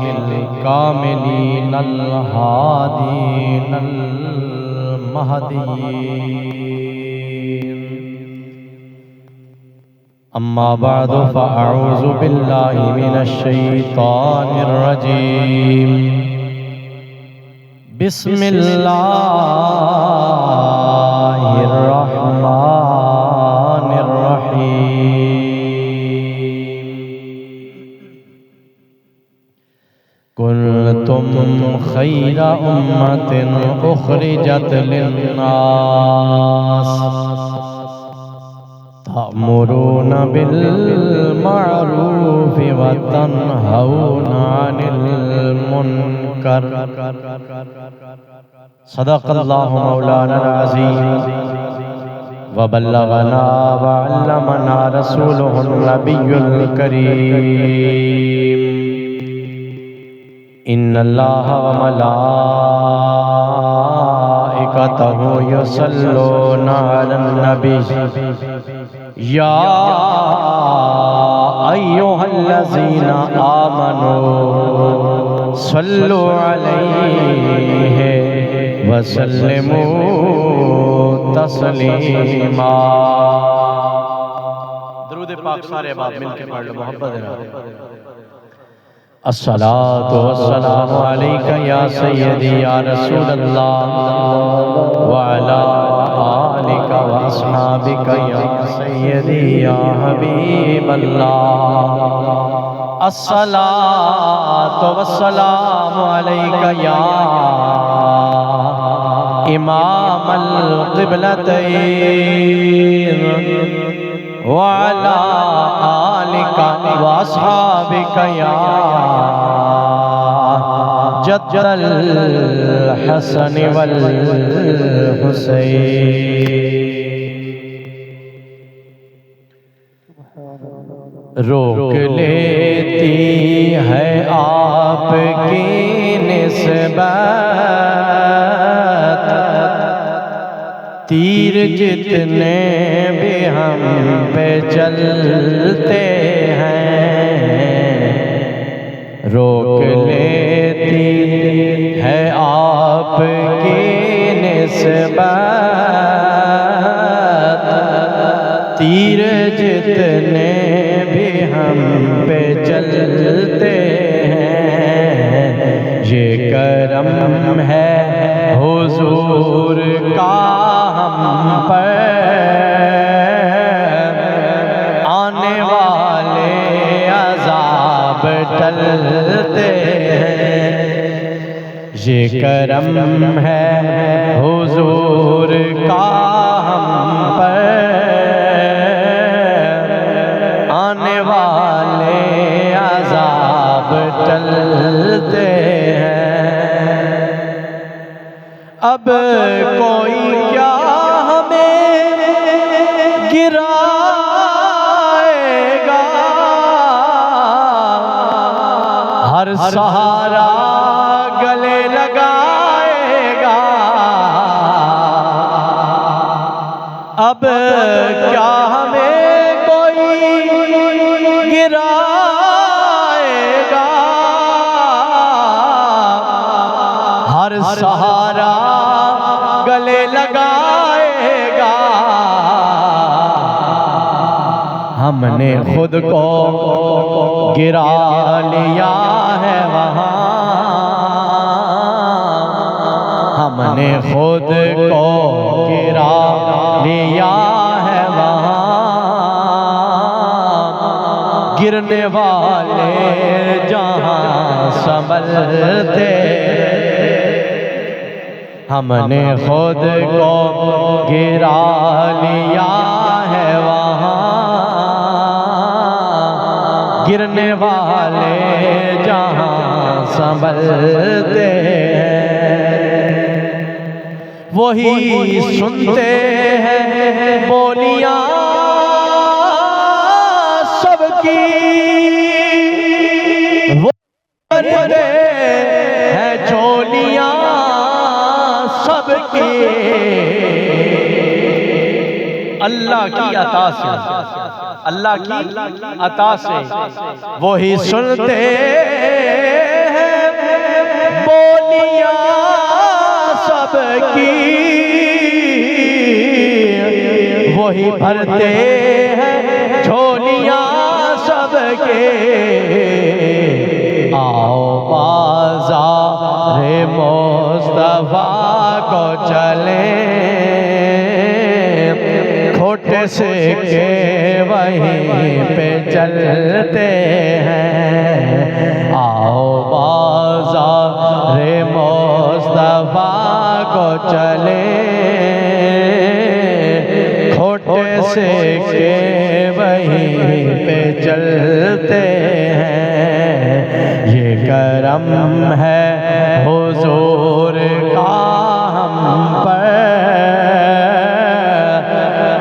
الكاملين الهادين المهديين. أما بعد فأعوذ بالله من الشيطان الرجيم. بسم الله الرحمن الرحيم. كنتم خير أمة أخرجت للناس تأمرون بالمعروف وتنهون عن المنكر. صدق الله مولانا العظيم وبلغنا وعلمنا رسوله النبي الكريم. إن الله وملائكته يصلون على النبي يا أيها الذين آمنوا صلوا عليه وسلموا تسلیما. درود پاک سارے باب مل کے پڑھ لو محبت ہے. الصلاة والسلام علیک یا سیدی یا رسول اللہ وعلا آلک واصحابک یا سیدی یا حبیب اللہ. الصلاة والسلام علیک یا امام القبلتین وعلا آلک واصحابک یا جد الحسن والحسین. روک لیتی ہے آپ کی نسبت تیر جتنے بھی ہم پہ چلتے ہیں. روک لیتی ہے آپ کی نسبت تیر جتنے بھی ہم پہ چلتے ہیں. یہ کرم ہے حضور کا ہم پر آنے والے عذاب ٹلتے ہیں. یہ کرم ہے حضور کا ہم پر آنے والے عذاب ٹلتے ہیں. اب کوئی کیا ہمیں گرائے گا, ہر سہارا گلے لگائے گا. اب کیا ہمیں کوئی گرائے گا, ہر سہارا گلے لگائے گا. ہم نے خود کو گرا لیا ہے وہاں, ہم نے خود کو گرا لیا ہے وہاں. گرنے والے جہاں سنبھلتے, ہم نے خود کو گرا لیا ہے وہاں. گرنے والے جہاں سنبھلتے ہیں. وہی سنتے ہیں بولیاں سب کی, وہ کرتے ہیں چولیاں سب کی. اللہ کی عطا سے, اللہ کی عطا سے وہی سنتے وہی بھرتے ہیں جھولیاں سب کے آؤ بازار مصطفیٰ کو چلیں کھوٹے سے کے وہیں پہ چلتے ہیں آؤ بازار مصطفیٰ کو چلیں کھوٹے سے کے وہیں پہ چلتے ہیں یہ کرم ہے حضور کا ہم پر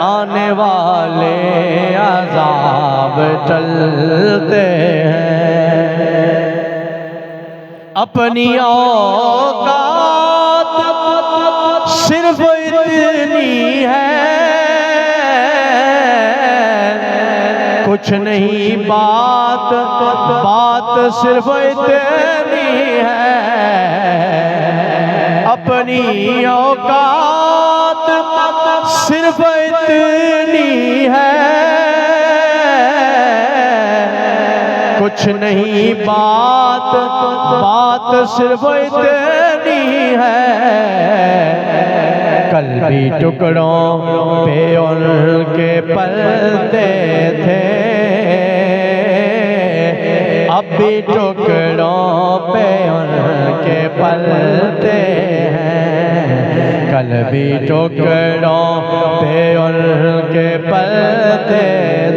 آنے والے عذاب ٹلتے ہیں اپنی اوقات صرف اتنی ہے کچھ نہیں بات صرف اتنی ہے اپنی اوقات صرف اتنی ہے کچھ نہیں بات صرف اتنی ہے کل بھی ٹکڑوں پہ ان کے پلتے تھے اب بھی ٹکڑوں پہ ان کے پلتے ہیں کل بھی ٹکڑوں پہ ان کے پلتے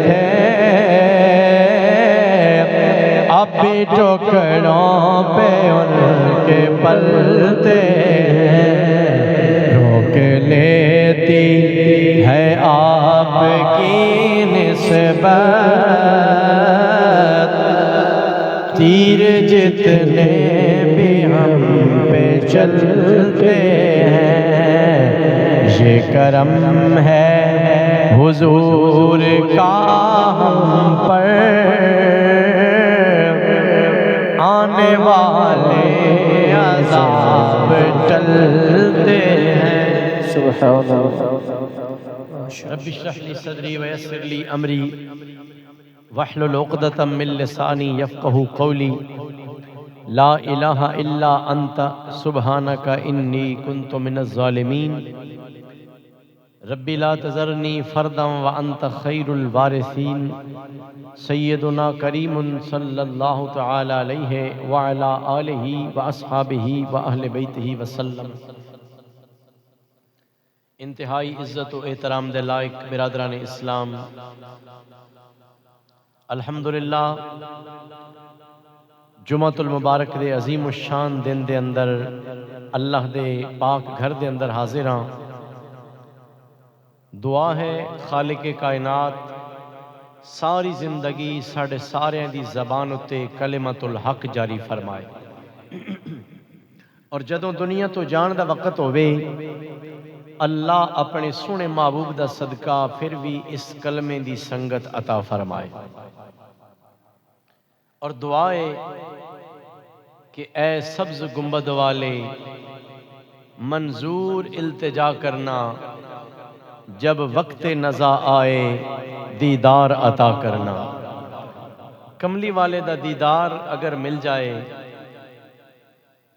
تھے اب بھی ٹکڑوں پہ ان کے پلتے ہیں روک لیتی ہے آپ کی نسبت تیر جتنے بھی ہم پہ چلتے ہیں یہ کرم ہے حضور کا ہم پر آنے والے عذاب ٹلتے ہیں سبحان اللہ رب اشرح لي صدري ويسر لي امري واحلل عقدة من لساني يفقهوا قولي لا الہ الا انت سبحانك انی كنت من الظالمین ربی لا تذرنی فردا وانت خیر الوارثین سیدنا کریم صلی اللہ تعالی علیہ وعلا آلہ واصحابہ واہل بیتہ وسلم انتہائی عزت و احترام دے لائق برادران اسلام الحمدللہ جمعۃ المبارک دے عظیم الشان دن دے اندر اللہ دے پاک گھر دے اندر حاضر ہاں دعا ہے خالق کائنات ساری زندگی ساڑھے سارے دی زبان اتے کلمت الحق جاری فرمائے اور جدوں دنیا تو جان دا وقت ہوئے اللہ اپنے سونے محبوب دا صدقہ پھر بھی اس کلمے دی سنگت عطا فرمائے اور دعائے کہ اے سبز گنبد والے منظور التجا کرنا جب وقت نزا آئے دیدار عطا کرنا کملی والے دا دیدار اگر مل جائے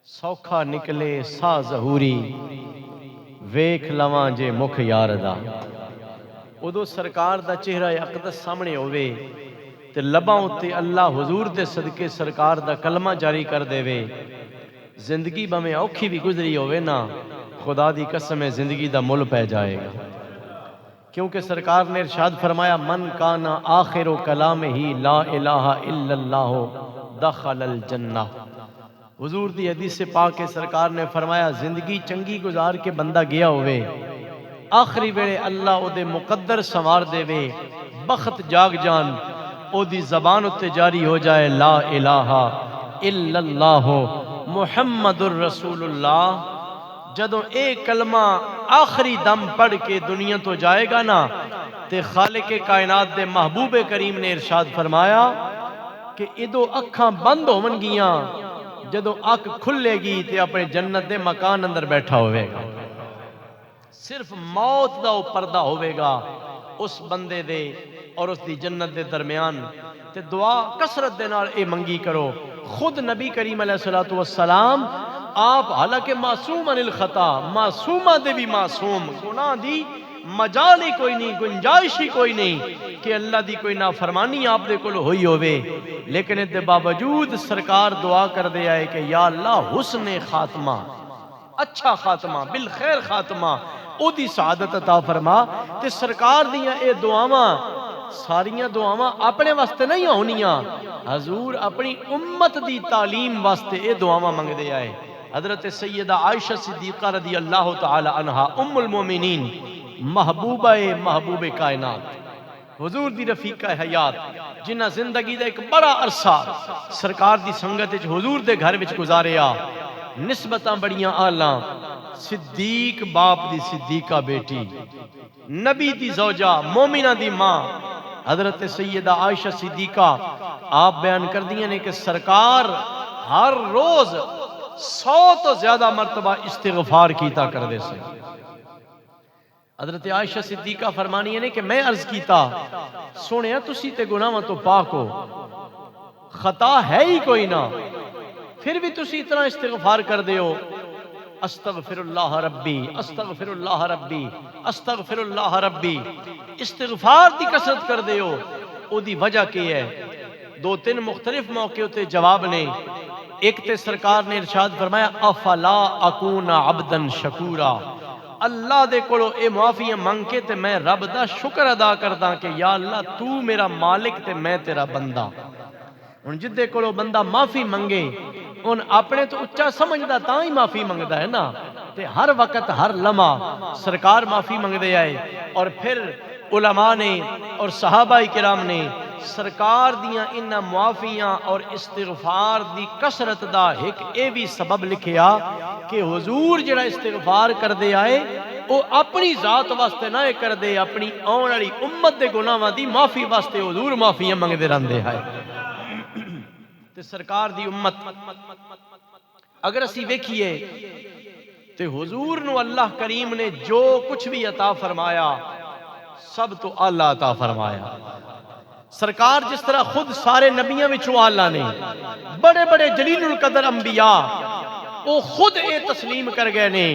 سوکھا نکلے سا ظہوری ویکھ لواں جے مکھ یار دا ادو سرکار دا چہرہ اقدس سامنے ہوئے تے لباں اتے اللہ حضور دے صدقے سرکار دا کلمہ جاری کر دے وے زندگی بمیں اوکھی بھی گزری ہوئے نا خدا دی قسم زندگی دا مل پہ جائے گا کیونکہ سرکار نے ارشاد فرمایا من کانا آخر کلام ہی لا الہ الا اللہ دخل الجنہ حضور دی حدیث پاک کے سرکار نے فرمایا زندگی چنگی گزار کے بندہ گیا ہوئے آخری ویلے اللہ او دے مقدر سنوار دے وے بخت جاگ جان او دی زبان اتے جاری ہو جائے لا الہ الا اللہ محمد الرسول اللہ جدوں اے کلمہ آخری دم پڑھ کے دنیا تو جائے گا نا تے خالق کائنات دے محبوب کریم نے ارشاد فرمایا کہ ادو اکھاں بند ہون گیاں جدوں اکھ کھلے گی تے اپنے جنت دے مکان اندر بیٹھا ہوئے گا صرف موت دا پردہ ہوئے گا اس بندے دے اور اس دی جنت دے درمیان تے دعا کثرت دے نال اے منگی کرو۔ خود نبی کریم علیہ الصلوۃ والسلام آپ حالانکہ معصوم عن الخطا، معصومہ دے بھی معصوم، گناہ دی مجال ہی کوئی نہیں، گنجائش ہی کوئی نہیں کہ اللہ دی کوئی نافرمانی آپ دے کول ہوئی ہوئے، لیکن اس دے باوجود سرکار دعا کر دے آئے کہ یا اللہ حسن خاتمہ، اچھا خاتمہ، بالخیر خاتمہ، او دی سعادت عطا فرما۔ تے سرکار دیاں اے دعاواں ساریاں دعاواں اپنے واسطے نہیں ہونیاں، حضور اپنی امت دی تعلیم واسطے اے دعاواں منگ دے آئے۔ حضرت سیدہ عائشہ صدیقہ رضی اللہ تعالی عنہا ام المومنین، محبوبہ محبوب کائنات، حضور دی رفیقہ حیات، جنہ زندگی دا ایک بڑا عرصہ سرکار دی سنگت وچ حضور دے گھر وچ گزاریا، نسبتاں بڑیاں آلاں، صدیق باپ دی صدیقہ بیٹی، نبی دی زوجہ، مومنہ دی ماں، حضرت سیدہ عائشہ صدیقہ آپ بیان کر دیا نے کہ سرکار ہر روز 100 تو زیادہ مرتبہ استغفار کیتا کر دے سے۔ حضرت عائشہ صدیقہ فرمانی ہے کہ میں عرض کیتا سنیا تسی تے گناہاں تو پاک ہو، خطا ہے ہی کوئی نہ، پھر بھی تسی اتنا استغفار کر دے ہو، استغفر اللہ ربی استغفر اللہ ربی استغفر اللہ ربی، استغفار دی کثرت کر دے ہو، او دی وجہ کی ہے؟ 2-3 مختلف موقعوں تے جواب نے۔ ایک تے سرکار نے ارشاد فرمایا افلا اکون عبدا شکورا، اللہ دے کولو اے معافیاں منگ کے تے میں رب دا شکر ادا کردا کہ یا اللہ تو میرا مالک تے میں تیرا بندہ۔ ان جدے کولو بندہ معافی منگے ان اپنے تو اچھا سمجھدا تاں ہی معافی منگدا ہے نا، تے ہر وقت ہر لمحہ سرکار معافی منگ دے آئے۔ اور پھر علماء نے اور صحابہ کرام نے سرکار دیاں انہاں معافیاں اور استغفار دی کثرت دا ایک اے بھی سبب لکھیا کہ حضور جڑا استغفار کر دے آئے وہ اپنی ذات واسطے نہ کر دے، اپنی آن والی امت دے گناہاں دی معافی واسطے حضور معافیاں منگ دے رہندے ہیں۔ تے سرکار دی امت اگر اسی ویکھیے تے حضور نو اللہ کریم نے جو کچھ بھی عطا فرمایا سب تو اعلیٰ عطا فرمایا۔ سرکار جس طرح خود سارے نبیوں وچوں اعلیٰ نے، بڑے بڑے جلیل القدر انبیاء وہ خود اے تسلیم کر گئے نے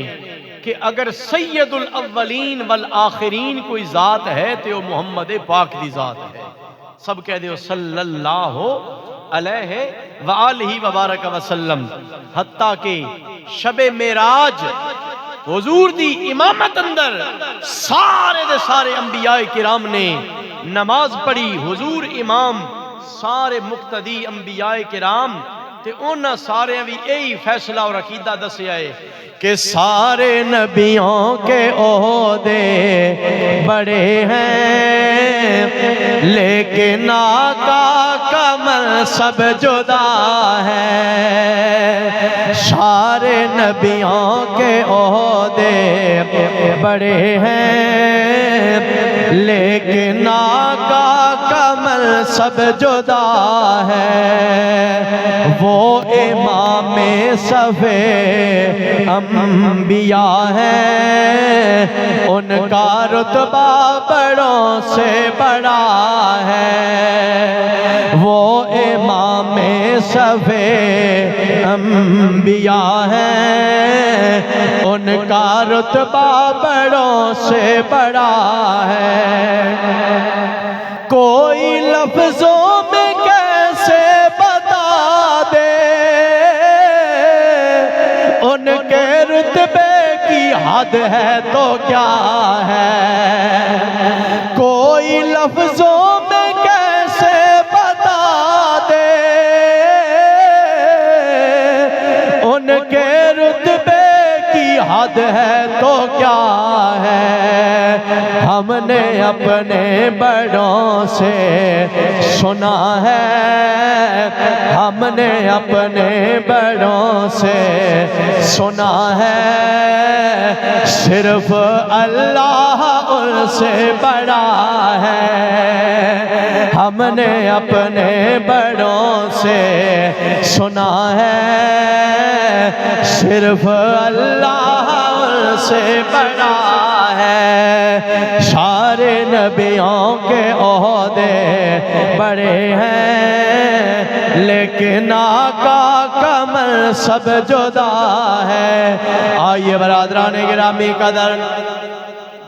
کہ اگر سید الاولین والآخرین کوئی ذات ہے تو وہ محمد پاک دی ذات ہے۔ سب کہہ دیو صلی اللہ علیہ وآلہ وبارک وسلم۔ حتیٰ کہ شب معراج حضور دی امامت اندر سارے دے سارے انبیاء کرام نے نماز پڑھی، حضور امام، سارے مقتدی انبیاء کرام، تے انہاں سارے بھی یہی فیصلہ اور عقیدہ دسیا ہے کہ سارے نبیوں کے عہدے بڑے ہیں لیکن آقا کا منصب جدا ہے۔ سارے نبیوں کے عہدے بڑے ہیں لیکن آقا کا منصب جدا ہے۔ وہ امام صفِ انبیاء ہے، ان کا رتبہ بڑوں سے بڑا ہے۔ وہ امام صفِ انبیاء ہے، ان کا رتبہ بڑوں سے بڑا ہے۔ کوئی لفظوں میں کیسے بتا دے ان کے رتبے کی حد ہے تو کیا ہے۔ کوئی لفظوں میں کیسے بتا دے ان کے رتبے کی حد ہے تو کیا ہے۔ ہم نے اپنے بڑوں سے سنا ہے، ہم نے اپنے بڑوں سے سنا ہے، صرف اللہ ان سے بڑا ہے۔ ہم نے اپنے بڑوں سے سنا ہے، صرف اللہ ان سے بڑا ہے۔ سارے نبیوں کے عہدے بڑے ہیں لیکن آقا کا منصب جدا ہے۔ آئیے برادران گرامی قدر،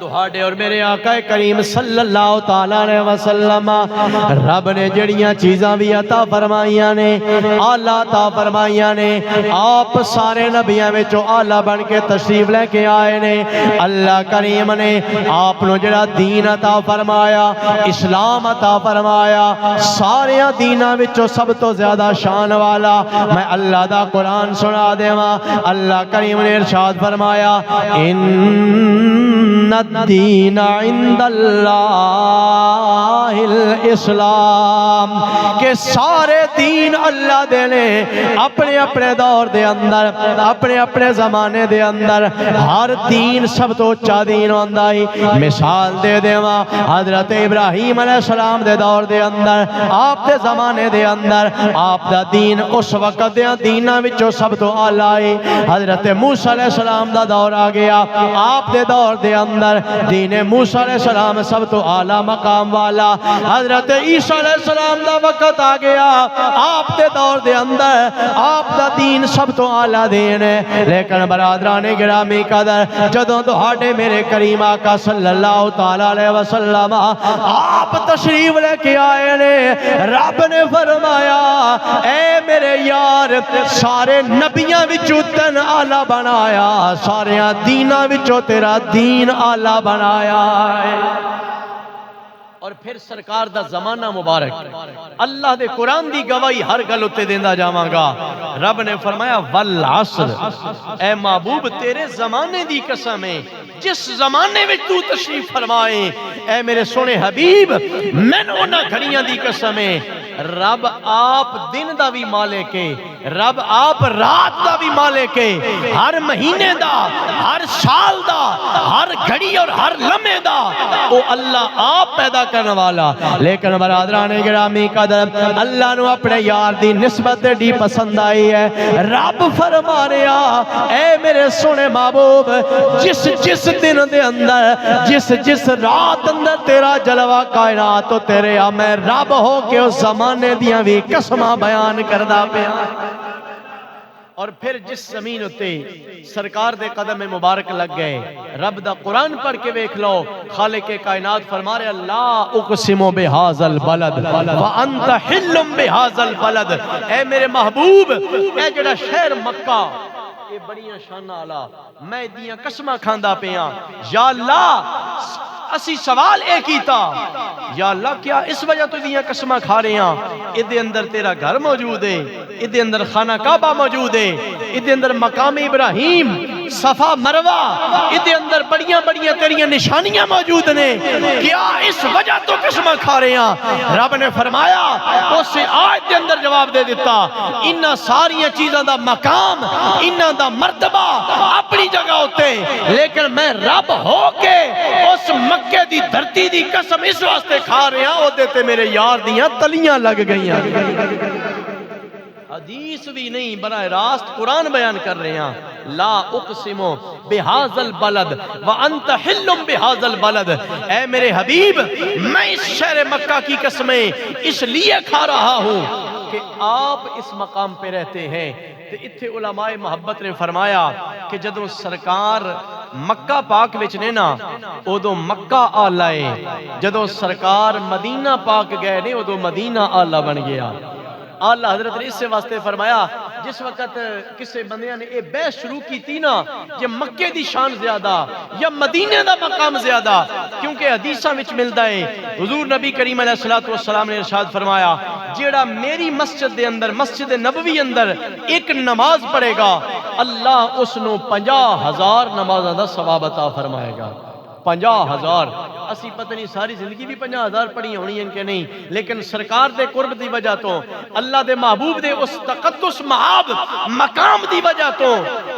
دہاڑے اور میرے آقا کریم صلی اللہ تعالیٰ علیہ وسلم رب نے جڑیاں چیزاں بھی عطا فرمائیاں نے، آلہ عطا فرمائیاں نے، آپ سارے نبیاں میں جو آلہ بن کے تشریف لے کے آئے نے۔ اللہ کریم نے آپ نو جڑا دین عطا فرمایا، اسلام عطا فرمایا، سارے دیناں میں جو سب تو زیادہ شان والا میں اللہ دا قرآن سنا دے ماں۔ اللہ کریم نے ارشاد فرمایا ان الدین عند اللہ الاسلام، کہ سارے دین اللہ دے نے اپنے اپنے دور دے اندر، اپنے اپنے زمانے دے اندر ہر دین سب تو اچھا دین ہوندا ہے۔ مثال دے دیواں، حضرت ابراہیم علیہ السلام دے دور دے اندر، آپ دے زمانے دے اندر آپ دا دین اس وقت دے دیناں وچوں سب تو اعلیٰ ہے۔ حضرت موسیٰ علیہ السلام دا دور آ گیا، آپ دے دور دے اندر دین موسیٰ علیہ السلام سب تو اعلیٰ مقام والا۔ حضرت عیسیٰ علیہ السلام دا وقت آ گیا، آپ دے دور دے اندر آپ دا دین سب تو اعلیٰ دین ہے۔ لیکن برادران گرامی قدر، جدوں دہاڑے میرے کریم آقا صلی اللہ تعالیٰ علیہ وسلم آپ تشریف لے کے آئے نے، رب نے فرمایا اے میرے یار، سارے نبیاں وچوں تن اعلیٰ بنایا، سارے دیناں وچوں تیرا دین اعلیٰ بنایا ہے۔ اور پھر سرکار دا زمانہ مبارک، اللہ دے قرآن دی گواہی ہر گل اتے دیندا جاواں گا۔ رب نے فرمایا والعصر، اے محبوب تیرے زمانے دی قسم ہے، جس زمانے میں تو تشریف فرمائے اے میرے سونے حبیب، میں نے انہاں گھڑیاں دی قسم ہے۔ رب آپ دن دا بھی مالک ہے، رب آپ رات دا بھی مالک ہے، ہر مہینے دا، ہر سال دا، ہر گھڑی اور ہر لمحے دا او اللہ آپ پیدا کرنے والا۔ لیکن برادران گرامی قدر، اللہ نو اپنے یار دی نسبت دی پسند آئی ہے۔ رب فرما رہا اے میرے سونے محبوب، جس جس دن دے اندر، جس رات اندر تیرا جلوہ کائنات تو تیرے میں رب ہو کے اس زمانے دیاں بھی قسمہ بیان کردہ پیا۔ اور پھر جس زمین اتے سرکار دے قدم مبارک لگ گئے، رب دا قرآن پڑھ کے ویکھ لو، خالق کائنات فرما رہے اللہ اقسم بہذا البلد وانت حل بہذا البلد، اے میرے محبوب، اے جڑا شہر مکہ، اے بڑیاں شانہ والا، میں دیاں قسمہ کھاندا پیاں۔ یا اللہ اسی سوال اے کیتا، یا اللہ کیا اس وجہ تو دیاں قسمہ کھا رہے ہیں؟ ادھے اندر تیرا گھر موجود ہے، ادھے اندر خانہ کعبہ موجود ہے، ادھے اندر مقام ابراہیم، صفا مروہ، ادھے اندر بڑیاں بڑیاں تیریاں نشانیاں موجود نے، کیا اس وجہ تو قسمہ کھا رہے ہیں؟ رب نے فرمایا اس سے آیت دے اندر جواب دے دیتا، انہاں ساریاں چیزاں دا مقام، انہاں دا مرتبہ اپنی جگہ ہوتے، لیکن میں رب ہو کے اس مکے دی دھرتی دی قسم اس واسطے کھا رہے ہیں، وہ دیتے میرے یار دیاں تلیاں لگ گئیاں۔ حدیث بھی نہیں، براہ راست قرآن بیان کر رہے ہیں، لا اقسم بہذا البلد وانت حل بہذا البلد، اے میرے حبیب میں اس شہر مکہ کی قسمیں اس لیے کھا رہا ہوں کہ آپ اس مقام پہ رہتے ہیں۔ تو اتھے علماء محبت نے فرمایا کہ جدوں سرکار مکہ پاک وچ نے نا ادو مکہ آلہ ہے، جدوں سرکار مدینہ پاک گئے نے ادو مدینہ آلہ بن گیا۔ اللہ حضرت نے اس سے واسطے فرمایا جس وقت کسے بندیاں نے اے بحث شروع کی تھی نا کہ مکے دی شان زیادہ یا مدینے دا مقام زیادہ، کیونکہ حدیثاں وچ ملدا ہے حضور نبی کریم علیہ السلام نے ارشاد فرمایا جیڑا میری مسجد دے اندر، مسجد نبوی اندر ایک نماز پڑھے گا، اللہ اس نو 50,000 نمازاں دا ثواب عطا فرمائے گا۔ 50,000، اسی پتہ نہیں ساری زندگی بھی 50,000 پڑھی ہونی ہیں کہ نہیں، لیکن سرکار دے قرب دی وجہ تو، اللہ دے محبوب دے اس تقدس معاب مقام دی وجہ تو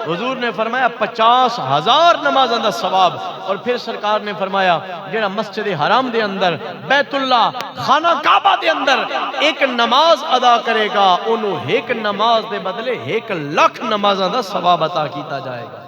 حضور نے فرمایا 50,000 نمازاں دا ثواب۔ اور پھر سرکار نے فرمایا جڑا مسجد حرام دے اندر، بیت اللہ، خانہ کعبہ دے اندر ایک نماز ادا کرے گا، انہوں ایک نماز دے بدلے 1,00,000 نمازاں دا ثواب عطا کیتا جائے گا۔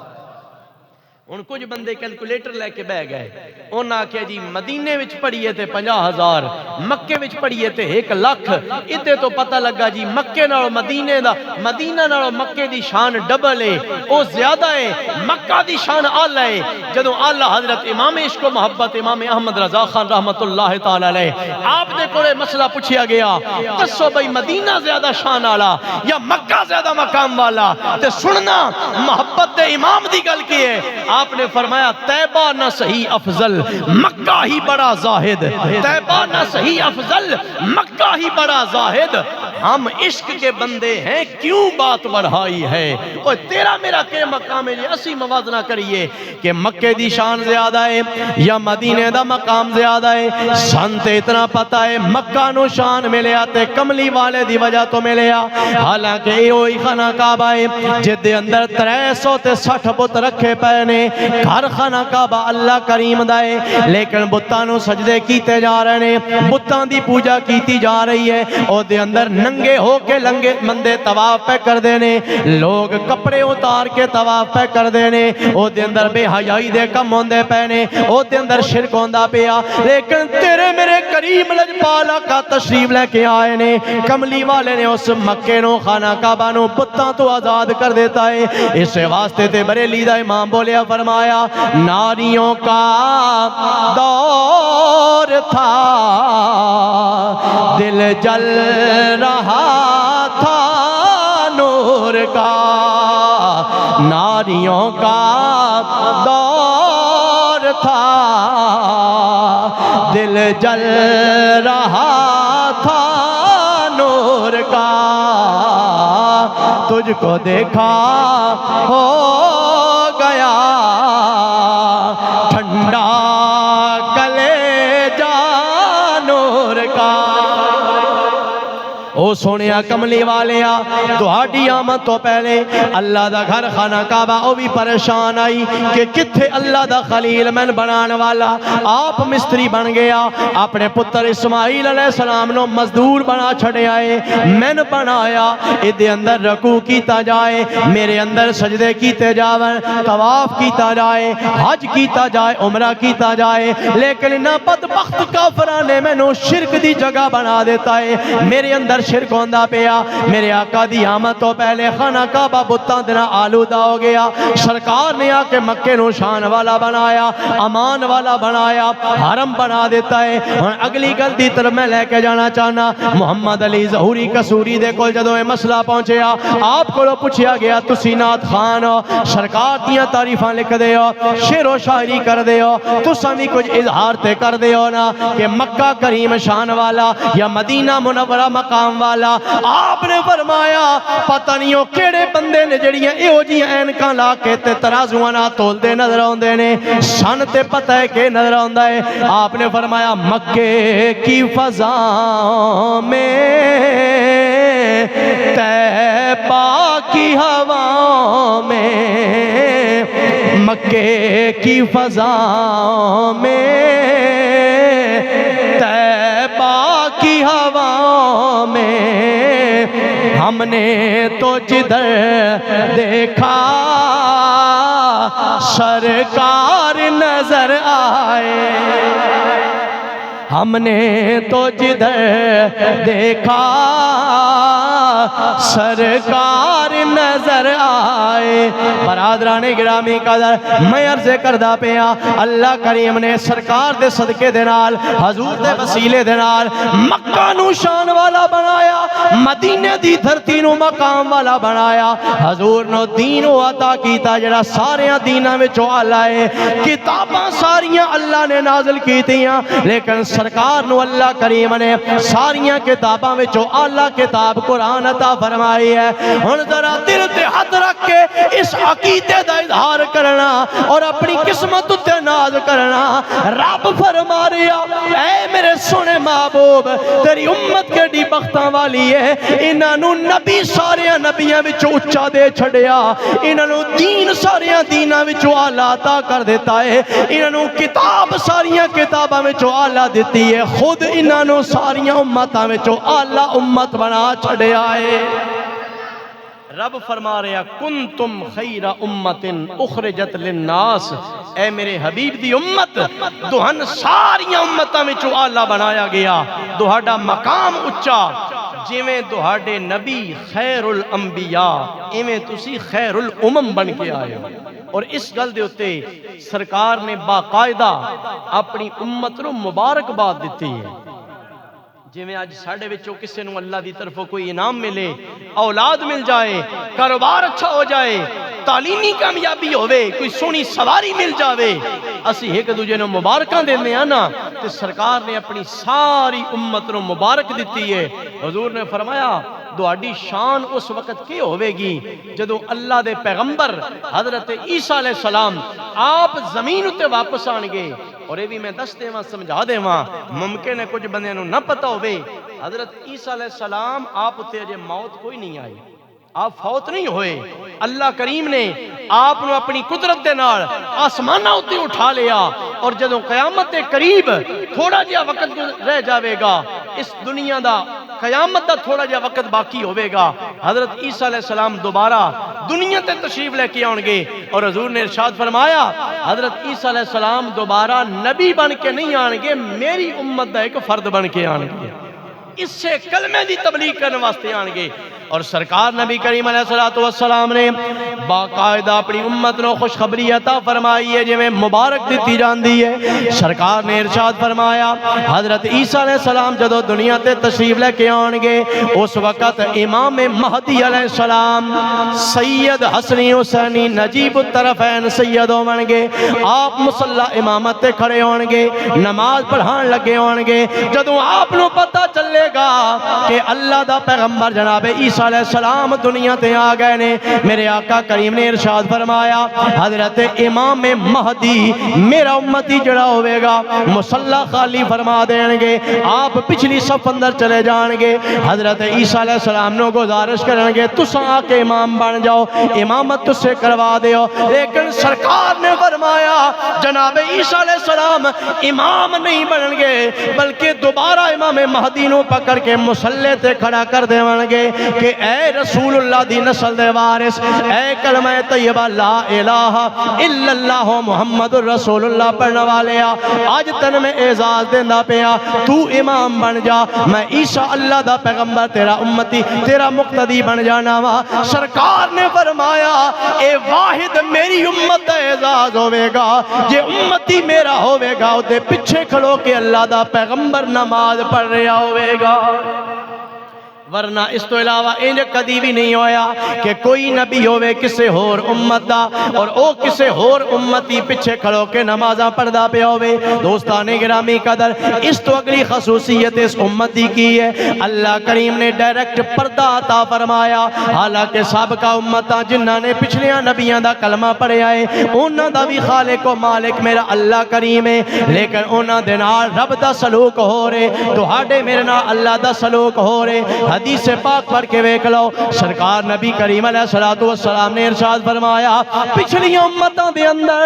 ہن کچھ بندے کیلکولیٹر لے کے بہ گئے انہاں آکھیا جی مدینے وچ پڑھیے تے 50,000 مکے وچ پڑھیے تے 1,00,000 ادھے تو پتہ لگا جی مکے نالوں مدینے دا مدینہ نالوں مکے دی شان ڈبل ہے او زیادہ ہے مکہ دی شان اعلی ہے جدوں اعلی حضرت امام عشق و محبت امام احمد رضا خان رحمت اللہ تعالی علیہ آپ دے کولے مسئلہ پوچھیا گیا دسو بھئی مدینہ زیادہ شان والا یا مکہ زیادہ مقام والا تے سننا محبت دے امام دی گل کی ہے آپ نے فرمایا طیبہ نہ صحیح افضل مکہ ہی بڑا زاہد طیبہ نہ صحیح افضل مکہ ہی بڑا زاہد ہم عشق کے بندے ہیں کیوں بات بڑھائی ہے اوہ تیرا میرا کہ مقام ہے اسی موازنہ کریے کہ مکے دی شان زیادہ ہے یا مدینے دا مقام زیادہ ہے سنتے اتنا پتہ ہے مکہ نو شان ملے آتے کملی والے دی وجہ تو ملے آ حالانکہ ایوئی خانہ کعبہ ہے جدے اندر 360 بت رکھے پینے گھر خانہ کعبہ اللہ کریم دائے لیکن بتانو سجدے کیتے جا رہے ہیں بتان دی پوجا کیتی جا رہی ہے او دے اندر ننگے ہو کے لنگے مندے طواف پہ کر دینے لوگ کپڑے اتار کے طواف پہ کر دینے او دے اندر بے حیائی دے کم ہوندے پہنے او دے اندر شرک ہوندہ پیا لیکن تیرے میرے کریم لجپالا کا تشریف لے کے آئے نے کملی والے نے اس مکے نو خانہ کعبہ نو بتان تو آزاد کر دیتا ہے اس واسطے تے بریلی دا امام بولیا فرمایا ناریوں کا دور تھا دل جل رہا تھا نور کا ناریوں کا دور تھا دل جل رہا تھا نور کا تجھ کو دیکھا ہو گیا ٹھنڈا کلیجہ نور کا او سونیا کملی والیا تہاڈی آمد تو پہلے اللہ دا گھر خانہ کعبہ او بھی پریشان آئی کہ کتھے اللہ دا خلیل من بنان والا آپ مستری بن گیا اپنے پتر اسماعیل علیہ السلام نو مزدور بنا چھڑے آئے من بنایا ادھے اندر رکوع کیتا جائے میرے اندر سجدے کیتے جاون طواف کیتا جائے حج کیتا جائے عمرہ کیتا جائے لیکن نہ بدبخت کافران نے میں نو شرک دی جگہ بنا دیتا ہے میرے اندر شرک ہوندہ پیا میرے آقا دی آمد تو پہلے خانہ کعبہ بتاں دینا آلودہ ہو گیا سرکار نے آکے مکے نو شان والا بنایا امان والا بنایا حرم بنا دیتا ہے اور اگلی غلطی طرف میں لے کے جانا چاہنا محمد علی ظہوری کسوری دے کول جدوں مسئلہ پہنچے آپ کو پوچھیا گیا تسی نعت خان سرکار دیاں تعریفاں لکھ دے ہو شعر و شاعری کر دے ہو تساں بھی کچھ اظہار تے کر دے ہو نا کہ مکہ کریم شان والا یا مدینہ منورہ مقام والا آپ نے فرمایا پتہ نہیں ہو کیڑے بندے نے جڑیاں ایہو جی اینکاں لا کے تے ترازواں نال تول دے نظر اوندے نے سن تے پتہ ہے کہ نظر آندا ہے آپ نے فرمایا مکے کی فضا میں طیبہ کی ہوا میں مکے کی فضا میں طیبہ کی ہوا میں ہم نے تو جدھر دیکھا سرکار نظر آئے ہم نے تو جدھر دیکھا سرکار نظر آئے برادران گرامی قدر میں عرض کردہ پیا اللہ کریم نے سرکار دے صدقے دے نال حضور دے وسیلے دے نال مکہ نو شان والا بنایا مدینے دی دھرتی نو مقام والا بنایا حضور نو دین و عطا کیتا جڑا ساریاں دیناں وچوں اعلی ہے کتاباں ساریاں اللہ نے نازل کیتیاں لیکن سرکار نو اللہ کریم نے ساریاں کتاباں وچوں اعلی کتاب قرآن عطا فرمائی ہے ہن ذرا دل تے ہاتھ رکھ کے اس عقیدے دا اظہار کرنا اور اپنی قسمت تے ناز کرنا رب فرما رہا اے میرے سونے محبوب تیری امت کیڑی بختاں والی ہے انہاں نو نبی ساریاں نبیاں وچوں اونچا دے چھڑیا انہاں نو دین ساریاں دیناں وچوں اعلی عطا کر دیتا ہے انہاں نو کتاب ساریاں کتاباں وچوں اعلی دتی ہے خود انہاں نو ساریاں امتاں وچوں اعلی امت بنا چھڑیا ہے رب فرما رہا کنتم خیر امت اخرجت للناس، اے میرے حبیب دی امت دوہن ساریاں امتاں وچوں اعلیٰ بنایا گیا، دوہاڈا مقام اچا، جویں دوہاڈے نبی خیر الانبیاء ایویں تسی خیر الامم بن کے آئے ہو۔ اور اس گل دے اتے سرکار نے باقاعدہ اپنی امت نو مبارکباد دیتی ہے۔ جویں اج ساڈے وچوں کسے نو اللہ دی طرفوں کوئی انعام ملے، اولاد مل جائے، کاروبار اچھا ہو جائے، تعلیمی کامیابی ہوئے، کوئی سونی سواری مل جاوے، اسی ایک دوجے نو مبارکاں دینے ہیں نا، تے سرکار نے اپنی ساری امت نو مبارک دیتی ہے۔ حضور نے فرمایا دوہاڈی شان اس وقت کی ہوئے گی جدو اللہ دے پیغمبر حضرت عیسیٰ علیہ السلام آپ زمین اتے واپس آن گے۔ اور یہ بھی میں دس دے ماں سمجھا دے ماں، ممکن ہے کچھ بندے نو نہ پتا ہوئے، حضرت عیسیٰ علیہ السلام آپ اتے اجے موت کوئی نہیں آئی، آپ فوت نہیں ہوئے، اللہ کریم نے آپ نو اپنی قدرت دے نال آسمانہ اتے اٹھا لیا، اور جدوں قیامت دے قریب تھوڑا جہا وقت رہ جاوے گا، اس دنیا دا قیامت دا تھوڑا جہا وقت باقی ہوئے گا، حضرت عیسیٰ علیہ السلام دوبارہ دنیا تے تشریف لے کے آن گے، اور حضور نے ارشاد فرمایا حضرت عیسیٰ علیہ السلام دوبارہ نبی بن کے نہیں آن گے، میری امت دا ایک فرد بن کے آن گے، اس سے کلمے دی تبلیغ کرنے واسطے آن گے۔ اور سرکار نبی کریم علیہ السلام نے باقاعدہ اپنی امت نو خوشخبری عطا فرمائی ہے، جویں مبارک دیتی جاندی ہے۔ سرکار نے ارشاد فرمایا حضرت عیسیٰ علیہ السلام جدو دنیا تے تشریف لے کے آن گے، اس وقت امام مہدی علیہ السلام سید حسنی حسینی نجیب الطرفین سید ہون گے، آپ مصلی امامت تے کھڑے ہون گے، نماز پڑھان لگے ہون گے۔ جدو آپ نو پتہ چلے گا کہ اللہ دا پیغمبر جناب عیسیٰ علیہ السلام دنیا تے آ گئے نے، میرے آقا کریم نے ارشاد فرمایا حضرت امام مہدی میرا امتی جڑا ہوئے گا مصلی خالی فرما دیں گے، آپ پچھلی صف اندر چلے جان گے، حضرت عیسیٰ علیہ السلام نو گزارش کریں گے تساں آ کے امام بن جاؤ، امامت تسے کروا دیو۔ لیکن سرکار نے فرمایا جناب عیسیٰ علیہ السلام امام نہیں بنن گے، بلکہ دوبارہ امام مہدی نو پکڑ کے مصلی تے کھڑا کر دیون گے کہ اے رسول اللہ دی نسل دے وارث، اے کلمہ طیبہ لا الہ الا اللہ محمد الرسول اللہ پڑھنے والیا، آج تن میں اعزاز دینا پیا، تو امام بن جا، میں عیسیٰ اللہ دا پیغمبر تیرا امتی تیرا مقتدی بن جانا وا۔ سرکار نے فرمایا اے واحد میری امت دا اعزاز ہوئے گا، جے امتی میرا ہوئے گا دے پچھے کھڑو کہ اللہ دا پیغمبر نماز پڑھ رہا ہوئے گا۔ ورنہ اس تو علاوہ انج کدی بھی نہیں ہویا کہ کوئی نبی ہوئے کسے ہور امت دا اور او کسے ہور امتی پچھے کھڑو کے نمازاں پڑھدا پیا ہوئے۔ دوستان گرامی قدر، اس تو اگلی خصوصیت اس امتی کی ہے، اللہ کریم نے ڈائریکٹ پردہ عطا فرمایا، حالانکہ سابقہ امتاں جنہاں نے پچھلیاں نبیاں دا کلمہ پڑھیا ہے انہاں دا بھی خالق و مالک میرا اللہ کریم ہے، لیکن انہاں دے نال رب دا سلوک ہو رہے، تہاڈے میرے نال اللہ دا سلوک ہو رہے۔ حدیث پاک پڑھ کے ویکھ لو، سرکار نبی کریم علیہ السلام نے ارشاد فرمایا پچھلی امتوں دے اندر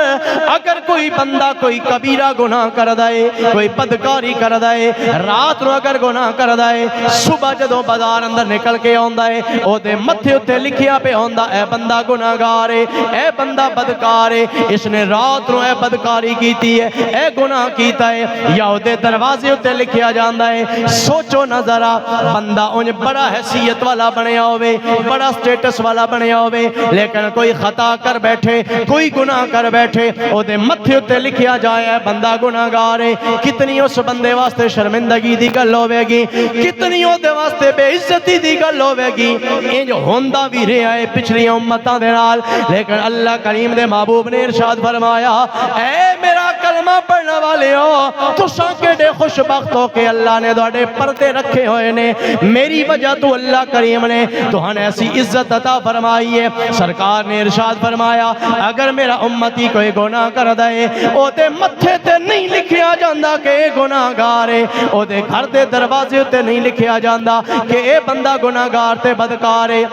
اگر کوئی بندہ کوئی کبیرہ گناہ کر دائے، کوئی بدکاری کر دائے، رات نو اگر گناہ کر دائے، صبح جدوں بازار اندر نکل کے آندا ہے او دے متھے اتے لکھیا پہ ہوندا اے بندہ گناہگار ہے، اے بندہ بدکار ہے، اس نے رات نو اے بدکاری کیتی ہے، اے گناہ کیتا ہے، یا او دے دروازے اتے لکھیا جاندا ہے۔ سوچو نہ ذرا، بندہ انج بڑا حیثیت والا بنیا ہوئے، بڑا سٹیٹس والا بنیا ہوئے، لیکن کوئی خطا کر بیٹھے، کوئی گناہ کر بیٹھے، او دے متھے اتے لکھیا جائے بندہ گناہگار ہے، کتنی اس بندے واسطے شرمندگی دی گل ہوے گی، کتنی او دے واسطے بے عزتی دی گل ہوے گی۔ انج ہوندا بھی رہا ہے پچھلی امتاں دے نال، لیکن اللہ کریم دے محبوب نے ارشاد فرمایا اے میرا کلمہ پڑھنے والے ہو، تساں کیڑے خوش بخت ہو کہ اللہ نے تہاڈے پردے رکھے ہوئے نے، میری وجہ تو اللہ کریم نے تمہیں ایسی عزت عطا فرمائی ہے۔ سرکار نے ارشاد فرمایا اگر میرا امتی کوئی گناہ کر دے او دے متھے تے نہیں لکھیا جاندا کہ اے گناہگار ہے، او دے گھر دے دروازے تے نہیں لکھیا جاندا کہ اے بندہ گناہگار تے بدکار ہے،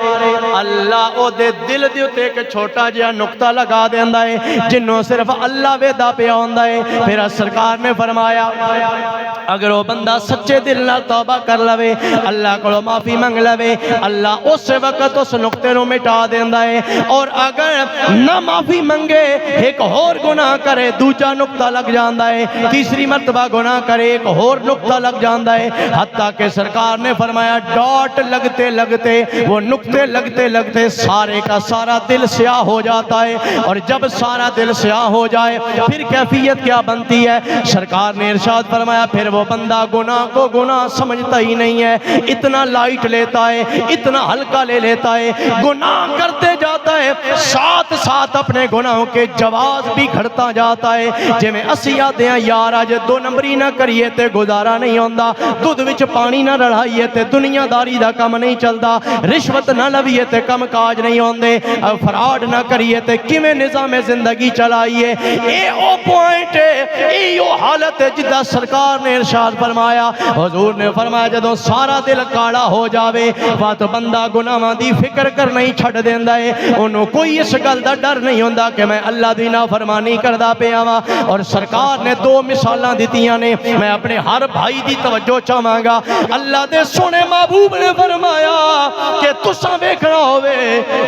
اللہ او دے دل دے تے ایک چھوٹا جہا نقطہ لگا دیندا ہے جنوں صرف اللہ ویدا پیا ہوندا ہے۔ پھر سرکار نے فرمایا اگر وہ بندہ سچے دل نال توبہ کر لوے، اللہ کو معافی منگ لے اللہ اس وقت اس نقطے نو مٹا دیندا ہے اور اگر نہ معافی منگے ایک اور گناہ کرے دوجا نقطہ لگ جاندا ہے تیسری مرتبہ گناہ کرے ایک اور نقطہ لگ جاندا ہے حتیٰ کہ سرکار نے فرمایا ڈاٹ لگتے لگتے وہ نقطے لگتے لگتے سارے کا سارا دل سیاہ ہو جاتا ہے اور جب سارا دل سیاہ ہو جائے پھر کیفیت کیا بنتی ہے سرکار نے ارشاد فرمایا پھر وہ بندہ گناہ کو گناہ سمجھتا ہی نہیں ہے اتنا لائٹ لیتا ہے اتنا ہلکا لے لیتا ہے گناہ کرتے جاتا ہے ساتھ ساتھ اپنے گناہوں کے جواز بھی کھڑتا جاتا ہے جے میں اسی آدھے ہیں یار آج دو نمبری نہ کریے تے گزارا نہیں ہوندا دودھ وچ پانی نہ رڑھائیے تے دنیا داری دا کم نہیں چلدا رشوت نہ لویے تے کم کاج نہیں ہوندے فراڈ نہ کریے تے کیویں نظام زندگی چلائیے اے او پوائنٹ ہے اے او حالت ہے جدا سرکار نے ارشاد فرمایا حضور نے فرمایا جدوں سارا دل کالا ہو جاوے بات بندہ گناہاں دی فکر کرنا ہی چھڈ دیندا ہے انہوں کوئی اس گل دا ڈر نہیں ہوندا کہ میں اللہ دی نافرمانی کردا پیا واں اور سرکار نے دو مثالاں دتیاں نے میں اپنے ہر بھائی دی توجہ چاہواں گا اللہ دے سونے محبوب نے فرمایا کہ تساں ویکھنا ہووے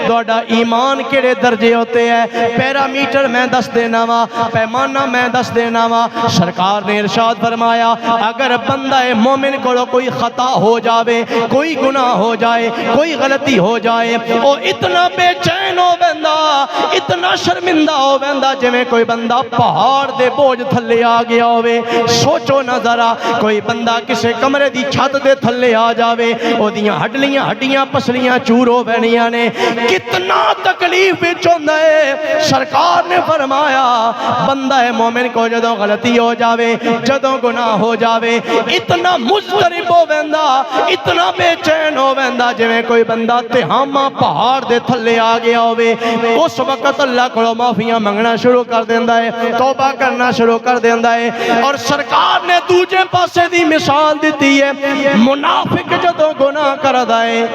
تہاڈا ایمان کیڑے درجے ہوتے ہیں پیرامیٹر میں دس دینا وا پیمانہ میں دس دینا وا سرکار نے ارشاد فرمایا اگر بندہ مومن کو کوئی خطا ہو جاوے کوئی گناہ ہو جائے کوئی غلطی ہو جائے وہ اتنا بے چین ہو بندہ اتنا شرمندہ ہو بندہ جویں کوئی بندہ پہاڑ دے بوجھ تھلے آ گیا ہوئے سوچو نہ ذرا کوئی بندہ کسے کمرے دی چھت دے تھلے آ جاوے او دیاں ہڈیاں پسلیاں چور ہو بینیاں نے کتنا تکلیف وچ ہوندا ہے سرکار نے فرمایا بندہ مومن کو جدوں غلطی ہو جاوے جدوں گناہ ہو جاوے اتنا مضطرب ہو ویندا اتنا بے چین ہو ویندا جویں کوئی بندہ تہامہ پہاڑ دے تھلے آ گیا ہوئے اس وقت اللہ کو معافیاں منگنا شروع کر دیندا ہے توبہ کرنا شروع کر دیندا ہے اور سرکار نے دوجے پاسے دی مثال دیتی ہے منافق جدوں گناہ کردا ہے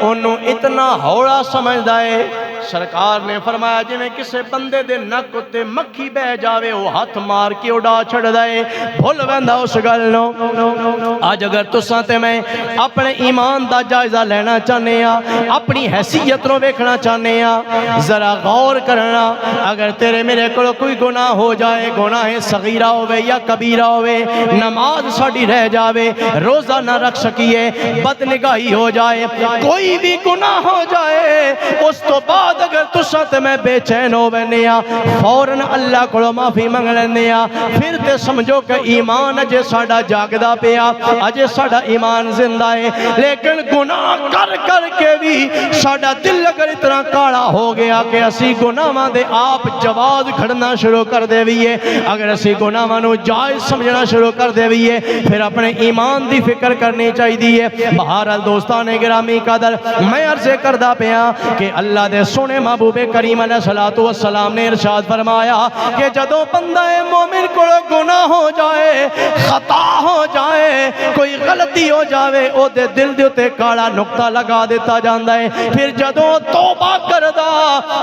انہوں اتنا ہوڑا سمجھدا ہے سرکار نے فرمایا جویں کسے بندے دے نک تے مکھی بہ جاوے وہ ہاتھ مار کے اڑا چھڑدا ہے بھول ویندا اس گل نو اج اگر تساں تے میں اپنے ایمان دا جائزہ لینا چاہنے ہاں اپنی حیثیت نو ویکھنا چاہنے ہاں ذرا غور کرنا اگر تیرے میرے کو کوئی گناہ ہو جائے گناہ صغیرہ ہوئے یا کبیرہ ہوئے نماز ساڈی رہ جاوے روزہ نہ رکھ سکیے بد نگاہی ہو جائے کوئی بھی گناہ ہو جائے اس تو بعد اگر تساں تے میں بے چین ہو وینے ہاں فوراً اللہ کو معافی منگ لینے ہاں پھر تے سمجھو کہ ایمان اجے ساڈا جاگدا پیا اجے ساڈا ایمان زندہ ہے لیکن گناہ کر کر کے بھی ساڈا دل اگر اتنا کالا ہو گیا کہ اسی گناہاں دے آپ جواز کھڑنا شروع کر دے ویے اگر اسی گناہاں نو جائز سمجھنا شروع کر دے ویے پھر اپنے ایمان دی فکر کرنی چاہیے بہرحال دوستان گرامی قدر میں عرض کردہ پیا کہ اللہ دے سونے محبوب کریم علیہ السلام نے ارشاد فرمایا کہ جدوں بندہ مومن کو گناہ ہو جائے خطا ہو جائے کوئی غلطی ہو جاوے او دے دل دے تے کالا نقطہ لگا دیتا جاندا ہے پھر جدوں توبہ کردا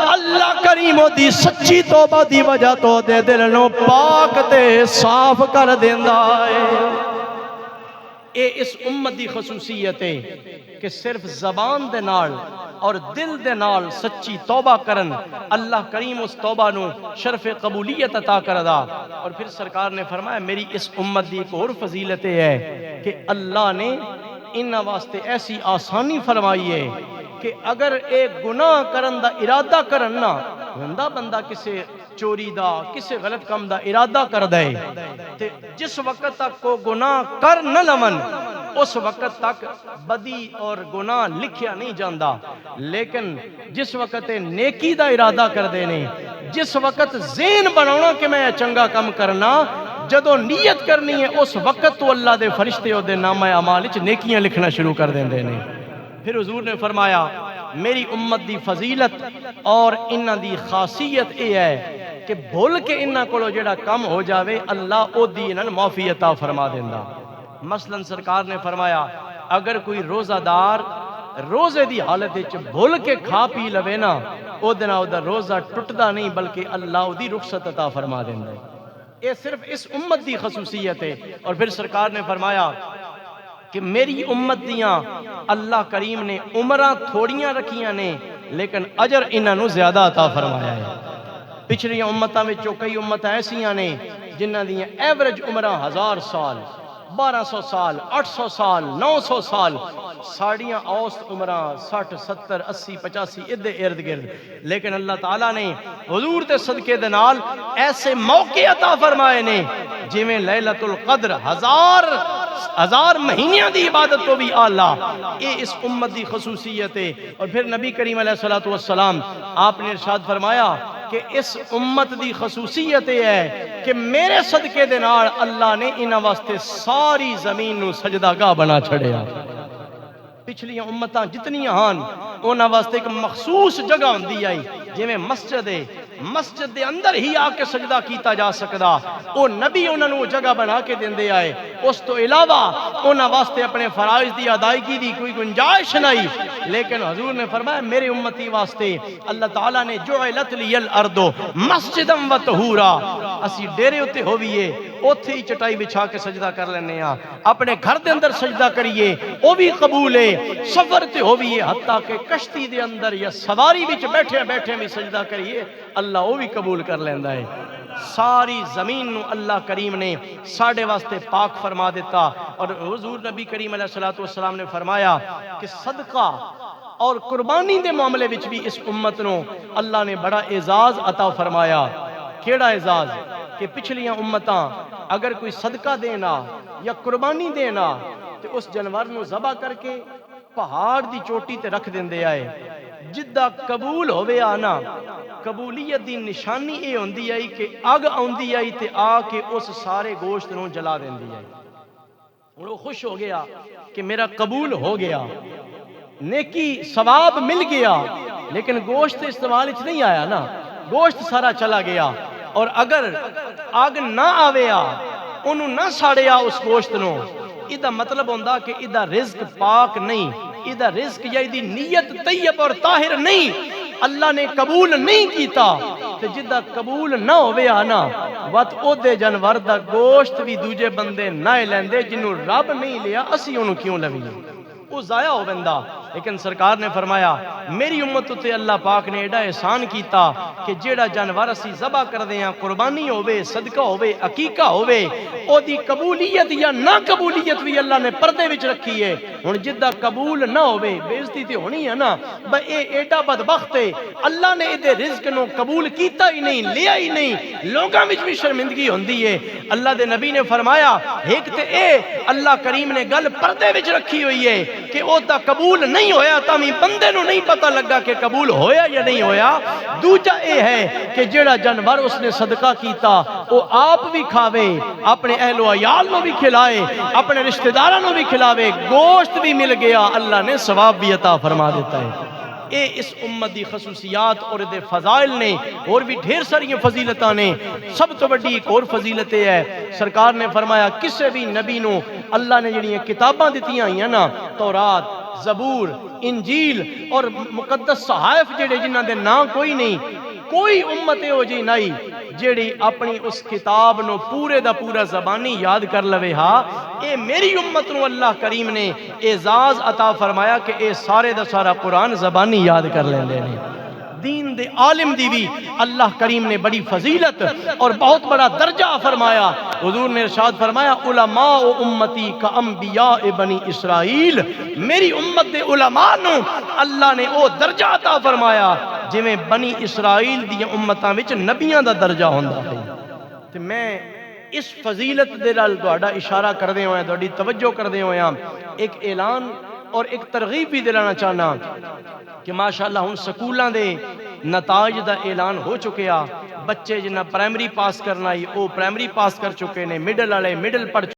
اللہ کریم دی سچی توبہ دی وجہ تو دے دل نو پاک تے صاف کر دیندا ہے اے اس امت دی خصوصیت ہے کہ صرف زبان دے نال اور دل دے نال سچی توبہ کرن اللہ کریم اس توبہ نو شرف قبولیت عطا کردا اور پھر سرکار نے فرمایا میری اس امت دی ایک اور فضیلت ہے کہ اللہ نے انہاں واسطے ایسی آسانی فرمائی ہے کہ اگر ایک گناہ کرن دا ارادہ کرن نا بندہ کسے چوری دا کسے غلط کام دا ارادہ کر دے تے جس وقت تک کو گناہ کر نہ لمن اس وقت تک بدی اور گناہ لکھیا نہیں جاندا لیکن جس وقت نیکی دا ارادہ کر دینے جس وقت ذہن بناونا کہ میں چنگا کام کرنا جدو نیت کرنی ہے اس وقت تو اللہ دے فرشتے او دے نامہ اعمال وچ نیکیاں لکھنا شروع کر دیندے نے پھر حضور نے فرمایا میری امت دی فضیلت اور انہاں دی خاصیت یہ ہے کہ بھول کے انہاں کولو جڑا کم ہو جاوے اللہ او دی انہاں معافی عطا فرما دیندا مثلا سرکار نے فرمایا اگر کوئی روزہ دار روزے دی حالت وچ بھول کے کھا پی لوے نا او دے نال دا روزہ ٹٹدا نہیں بلکہ اللہ او دی رخصت عطا فرما دیندا ہے یہ صرف اس امت دی خصوصیت ہے اور پھر سرکار نے فرمایا کہ میری امت دیاں اللہ کریم نے عمرہ تھوڑیاں رکھیاں نے لیکن اجر انہاں نو زیادہ عطا فرمایا ہے۔ پچھلیاں امتاں وچوں کئی امتاں ایسیاں نے جنہاں دیاں ایوریج عمرہ 1000 سال 1200 سال 800 سال 900 سال، ساڑیاں اوسط عمرہ 60 70 80 85 ادھے ارد گرد، لیکن اللہ تعالیٰ نے حضور دے صدقے دے نال ایسے موقع عطا فرمائے نے جویں لیلۃ القدر ہزار مہینیاں دی عبادت تو بھی آلہ، یہ اس امت دی خصوصیت ہے۔ اور پھر نبی کریم علیہ السلام آپ نے ارشاد فرمایا کہ اس امت دی خصوصیت یہ ہے کہ میرے صدقے دے نال اللہ نے انہاں واسطے ساری زمین نو سجدہ گاہ بنا چھڑیا۔ پچھلیاں امتاں جتنیاں ہان انہاں واسطے ایک مخصوص جگہ ہوندی آئی جویں مسجد ہے، مسجد دے اندر ہی آ کے سجدہ کیتا جا سکدا، او نبی انہاں نو جگہ بنا کے دیندے آئے۔ اس تو علاوہ انہاں واسطے اپنے فرائض دی ادائیگی دی کوئی گنجائش نہیں، لیکن حضور نے فرمایا میرے امتی واسطے اللہ تعالیٰ نے جعلت لی الارض مسجدا و طہورا، اسی ڈیرے اتے ہوئیے اوتھے ہی چٹائی بچھا کے سجدہ کر لینے ہاں، اپنے گھر دے اندر سجدہ کریے او بھی قبول ہے، سفر تے ہوئیے حتیٰ کہ کشتی دے اندر یا سواری وچ بیٹھے بیٹھے بھی سجدہ کریے اللہ وہ بھی قبول کر لیندہ ہے۔ ساری زمین نو اللہ کریم نے ساڑھے واسطے پاک فرما دیتا، اور حضور نبی کریم علیہ السلام نے فرمایا کہ صدقہ اور قربانی دے معاملے وچ بھی اس امت نو اللہ نے بڑا اعزاز عطا فرمایا۔ کیڑا اعزاز کہ پچھلیاں امتاں اگر کوئی صدقہ دینا یا قربانی دینا تو اس جانور نو ذبح کر کے پہاڑ دی چوٹی تے رکھ دیندے آئے، جدہ قبول ہوئے آنا قبولیت دی نشانی اے ہوندی آئی کہ اگ آندی آئی تے آ کے اس سارے گوشت نو جلا دیندی آئی۔ وہ خوش ہو گیا کہ میرا قبول ہو گیا، نیکی ثواب مل گیا، لیکن گوشت استعمال اچھ نہیں آیا نا، گوشت سارا چلا گیا۔ اور اگر آگ نہ آویا انہوں نہ ساڑیا اس گوشت نو، ادھا مطلب ہوندہ کہ ادھا رزق پاک نہیں، ادھا رزق یا ادھی نیت طیب اور طاہر نہیں، اللہ نے قبول نہیں کیتا، تو جدہ قبول نہ ہوئے آنا وقت او دے جانور دا گوشت بھی دوجے بندے نہ لیندے جنہوں رب نہیں لیا اسی انہوں کیوں لگیں، وہ ضائع ہو بندہ۔ لیکن سرکار نے فرمایا میری امت تے اللہ پاک نے ایڈا احسان کیتا کہ جیڑا جانور اسی ذبح کر دیاں قربانی ہوئے صدقہ ہوئے عقیقہ ہوئے او دی قبولیت یا نہ قبولیت بھی اللہ نے پردے وچ رکھی ہے۔ ہن جدہ قبول نہ ہوئے بے عزتی تے ہونی ہے نا، بے اے ایڈا بدبخت ہے اللہ نے ادھے رزق نو قبول کیتا ہی نہیں لیا ہی نہیں، لوگاں وچ بھی شرمندگی ہوندی ہے۔ اللہ دے نبی نے فرمایا ایک تے اے اللہ کریم نے گل پردے وچ رکھی ہوئی ہے کہ او دا قبول نہیں ہویا تامی بندے نو نہیں پتہ لگا کہ قبول ہویا یا نہیں ہویا۔ دوجہ اے ہے کہ جیڑا جانور اس نے صدقہ کیتا وہ آپ بھی کھاوے، اپنے اہل و عیال نو بھی کھلائے، اپنے رشتہ داراں نو بھی کھلاوے، گوشت بھی مل گیا اللہ نے ثواب بھی عطا فرما دیتا ہے۔ اے اس امت دی خصوصیات اور دے فضائل نے، اور بھی ڈھیر ساری فضیلتاں نے۔ سب تو بڑی ایک اور فضیلت ہے، سرکار نے فرمایا کسے بھی نبی نو اللہ نے جڑی کتاباں دتیاں ہیں نا، تورات، زبور، انجیل اور مقدس صحائف جڑے جنہاں دے نام کوئی نہیں، کوئی امت ہو جی نہیں جیڑی اپنی اس کتاب نو پورے دا پورا زبانی یاد کر لوے ہاں، اے میری امت نو اللہ کریم نے اعزاز عطا فرمایا کہ اے سارے دا سارا قرآن زبانی یاد کر لیندے نے۔ دین دے عالم دی بھی اللہ کریم نے بڑی فضیلت اور بہت بڑا درجہ فرمایا۔ حضور نے ارشاد فرمایا علماء امتی کا انبیاء بنی اسرائیل، میری امت دے علماء نو اللہ نے او درجہ عطا فرمایا جویں بنی اسرائیل دی امتاں وچ نبیاں دا درجہ ہوندا ہے۔ تے میں اس فضیلت دے نال تہاڈا اشارہ کردے ہوئے تہاڈی توجہ کردے ہوئے ایک اعلان اور ایک ترغیب بھی دلانا چاہنا کہ ماشاءاللہ ہن سکولاں دے نتائج دا اعلان ہو چکیا، بچے جنہاں پرائمری پاس کرنا ہی وہ پرائمری پاس کر چکے نے، مڈل والے مڈل پڑھ